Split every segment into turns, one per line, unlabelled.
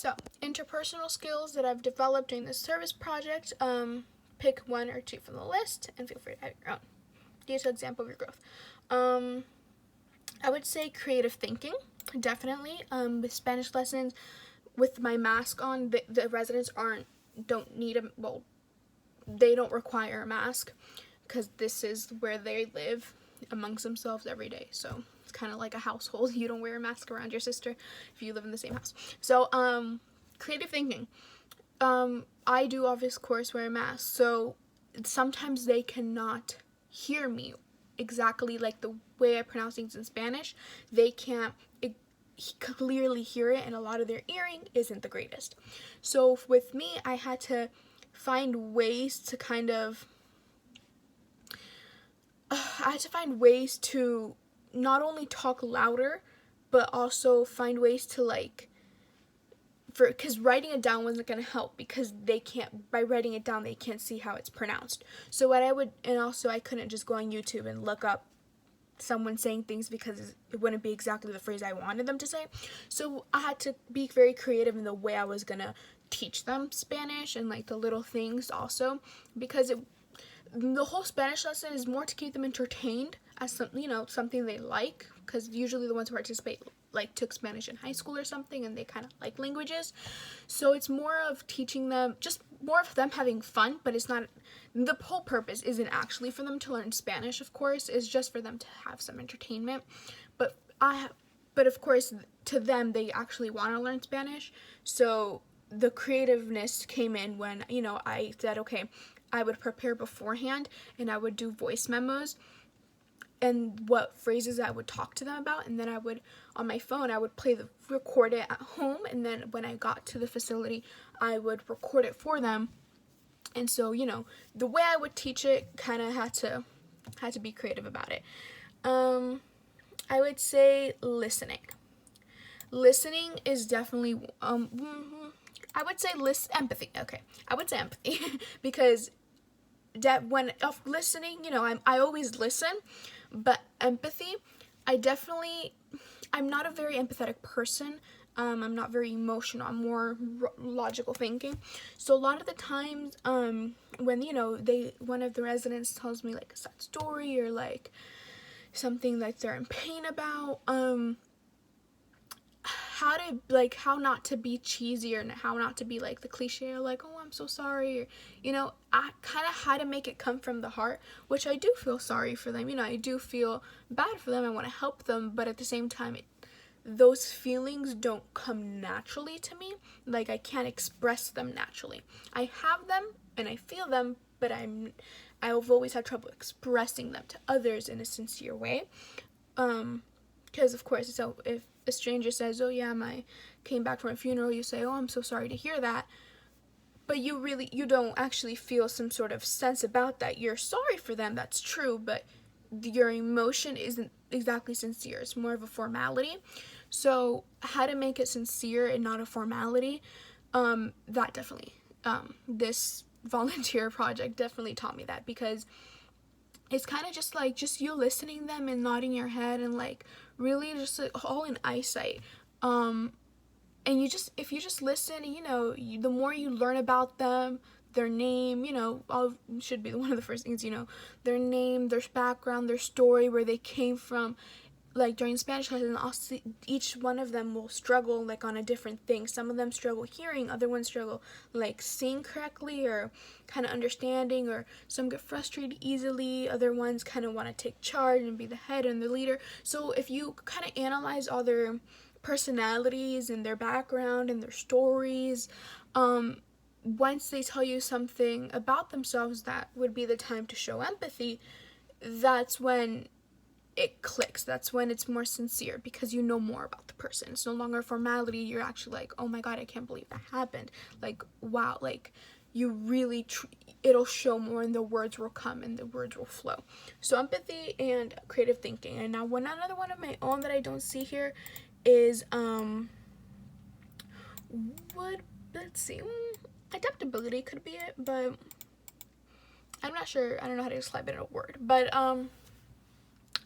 So, interpersonal skills that I've developed during this service project, pick one or two from the list and feel free to add your own. Detailed example of your growth. I would say creative thinking, definitely. With Spanish lessons, with my mask on, the residents don't need a, well, they don't require a mask because this is where they live amongst themselves every day. So it's kind of like a household. You don't wear a mask around your sister if you live in the same house. So creative thinking. I do obvious course wear a mask, so sometimes they cannot hear me exactly like the way I pronounce things in Spanish. They can't clearly hear it, and a lot of their hearing isn't the greatest. So with me, I had to find ways to not only talk louder, but also find ways to because writing it down wasn't going to help because by writing it down, they can't see how it's pronounced. So and also I couldn't just go on YouTube and look up someone saying things because it wouldn't be exactly the phrase I wanted them to say. So I had to be very creative in the way I was going to teach them Spanish and the little things also, because the whole Spanish lesson is more to keep them entertained as something they like, because usually the ones who participate took Spanish in high school or something and they kind of like languages. So it's more of teaching them, just more of them having fun, but it's not, the whole purpose isn't actually for them to learn Spanish, of course. It's just for them to have some entertainment. But of course, to them, they actually want to learn Spanish. So the creativeness came in when, I said, okay, I would prepare beforehand and I would do voice memos and what phrases I would talk to them about, and then I would, on my phone, I would record it at home, and then when I got to the facility, I would record it for them. And so, the way I would teach it kind of had to be creative about it. I would say listening. Listening is definitely, I would say empathy. Okay, I would say empathy because that when of listening, I always listen, but empathy, I'm not a very empathetic person. I'm not very emotional. I'm more logical thinking. So a lot of the times, when one of the residents tells me a sad story or something that they're in pain about, how not to be cheesy or how not to be the cliche oh, I'm so sorry, or I kind of had to make it come from the heart, which I do feel sorry for them. I do feel bad for them. I want to help them, but at the same time, those feelings don't come naturally to me. I can't express them naturally. I have them and I feel them, but I've always had trouble expressing them to others in a sincere way. Because of course, so if a stranger says, oh yeah, I came back from a funeral, you say, oh, I'm so sorry to hear that, but you don't actually feel some sort of sense about that. You're sorry for them, that's true, but your emotion isn't exactly sincere. It's more of a formality. So how to make it sincere and not a formality, that definitely, this volunteer project definitely taught me that, because it's kind of just you listening to them and nodding your head and really just all in eyesight. And if you just listen, the more you learn about them, their name, all should be one of the first things, their name, their background, their story, where they came from. During Spanish lessons, each one of them will struggle on a different thing. Some of them struggle hearing, other ones struggle seeing correctly or kind of understanding, or some get frustrated easily, other ones kind of want to take charge and be the head and the leader. So if you kind of analyze all their personalities and their background and their stories, once they tell you something about themselves that would be the time to show empathy, that's when it clicks. That's when it's more sincere, because you know more about the person. It's no longer a formality. You're actually oh my god, I can't believe that happened. Wow, you really it'll show more, and the words will come and the words will flow. So empathy and creative thinking. And now another one of my own that I don't see here is let's see, adaptability could be it, but I'm not sure. I don't know how to describe it in a word, but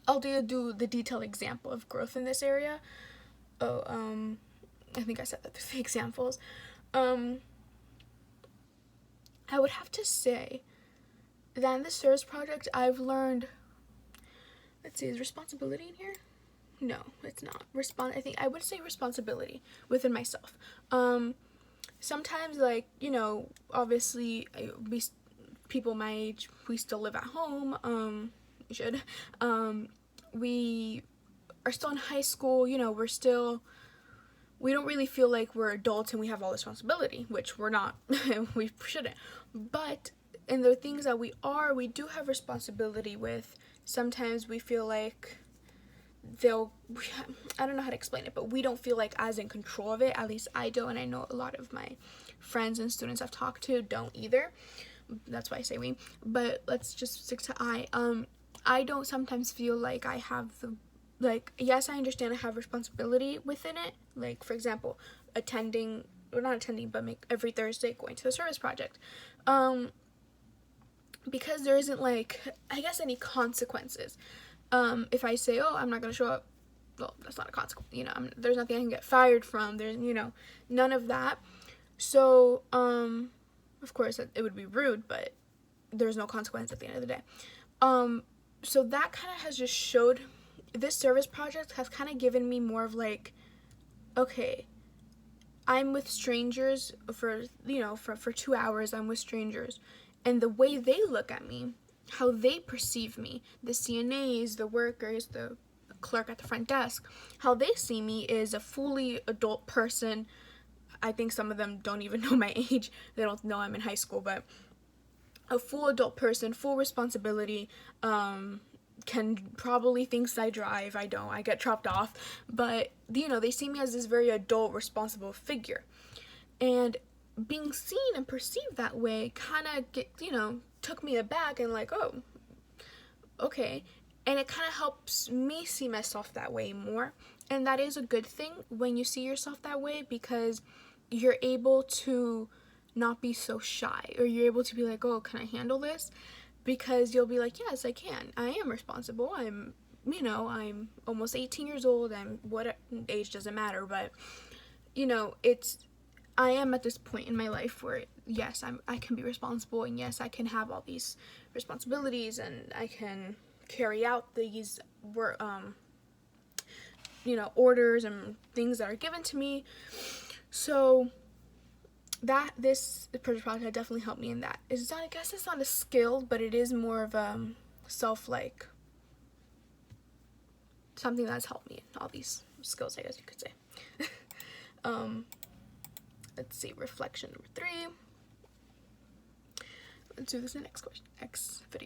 I'll do the detailed example of growth in this area. I think I said that through the examples. I would have to say that in the service project, I've learned, let's see, is responsibility in here? No, it's not. I think I would say responsibility within myself. Sometimes, like, you know, obviously, people my age, we still live at home. We should. We are still in high school, you know, we don't really feel like we're adults and we have all this responsibility, which we're not. We shouldn't. But in the things that we do have responsibility with, sometimes we feel like I don't know how to explain it, but we don't feel like as in control of it. At least I don't, and I know a lot of my friends and students I've talked to don't either. That's why I say we. But let's just stick to I. I don't sometimes feel like I have yes, I understand I have responsibility within it. Like, for example, not attending, but every Thursday going to the service project. Because there isn't, like, I guess, any consequences. If I say, oh, I'm not going to show up, well, that's not a consequence, you know, there's nothing I can get fired from, there's, you know, none of that. So, of course, it would be rude, but there's no consequence at the end of the day. So that kind of has just showed, this service project has kind of given me more of like, okay, I'm with strangers for 2 hours, I'm with strangers, and the way they look at me, how they perceive me, the CNAs, the workers, the clerk at the front desk, how they see me is a fully adult person. I think some of them don't even know my age. They don't know I'm in high school, but a full adult person, full responsibility, can probably thinks I drive. I don't. I get dropped off. But, you know, they see me as this very adult, responsible figure. And being seen and perceived that way kind of, took me aback and like, oh, okay. And it kind of helps me see myself that way more. And that is a good thing when you see yourself that way, because you're able to not be so shy, or you're able to be like, oh, can I handle this? Because you'll be like, yes, I can. I am responsible. I'm almost 18 years old, and what age doesn't matter, but, I am at this point in my life where, yes, I can be responsible, and yes, I can have all these responsibilities, and I can carry out these orders and things that are given to me. So this project definitely helped me in that. I guess it's not a skill, but it is more of something that's helped me in all these skills, I guess you could say. Let's see, reflection number 3. Let's do this in the next video.